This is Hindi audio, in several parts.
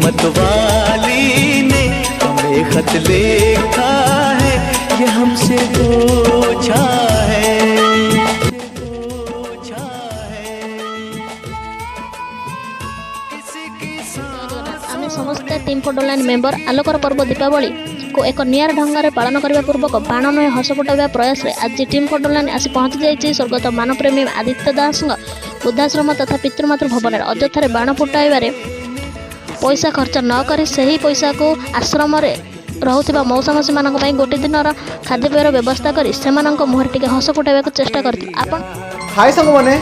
किस्मत वाली ने हमें खत लिखा है, ये हमसे पूछा है। आम समस्ते टीम फोटो लाइन मेंबर आलोकर पर्व दीपावली को एक नियर ढंग पालन करने पूर्वक बाण नय हस फुटाइबा प्रयास आज टीम फोटो लाइन आसी पहुंची जाइए स्वर्गत मानप्रेमी आदित्य दास वृद्धाश्रम तथा पितृमातृ भवन अଯଥାରେ बाण फुटाइबारे पैसा खर्च न करी सही पैसा को आश्रम रहुथिबा मौसा मौसी मानक पई गोटे दिनर खाद्यपेयर व्यवस्था करी सेमानक मुहर टिके हस फुटाइबाक चेष्टा करथि। आपण हाय संग माने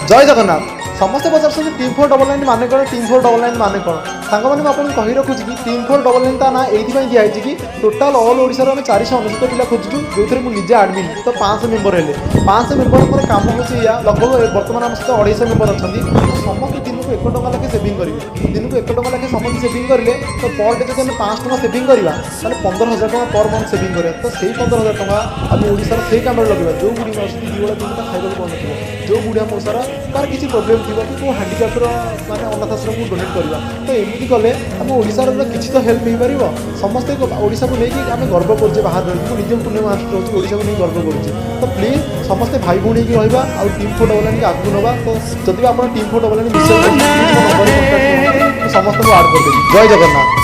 जय जगन्नाथ समस्ते पचार टीम 499 माने कौन टीम 499 माने कौन सांग मैंने आपको कही रखुच्छी कि टीम 499 ता ना ये दिखाई कि टोटाल ऑल ओडिशा रे 499 पिला खोजुछु जो मुझे आडमिन तो 500 मेंबर हेले 500 मेंबर काम होची या लगभग वर्तमान आम सहित 250 मेंबर अच्छी समस्त दिन को 1 टका लाखे सेविंग करेंगे दिन को 1 टका लाखे समस्त सेविंग करेंगे तो पर डे जब 5 टका सेविंग करवा ताले 15,000 टका पर मंथ सेविंग करा तो सही 15,000 टका आम ओडिशा से काम लगे जो बुढ़ी मासी दुला दिन खाइबा पड़े जो बुढ़िया मौसार तार किसी प्रोब्लेम थी कि हांडिक्याप्टर माने अनाथ आश्रम को डोनेट करवा तो एमती कले आम ओडिशार किसी तो हेल्प मिल पार समस्ते ओडिशा को लेकिन आम गर्व करुचे बाहर रही निज पूर्णिमा रोचे ओडिशा को नहीं गर्व करुचे तो प्लीज समस्ते भाई भौणी की रहा और टीम फोटो वाला आगू नवा तो जब आप टीम फोटो वाला समस्त को आड कर जय जगन्नाथ।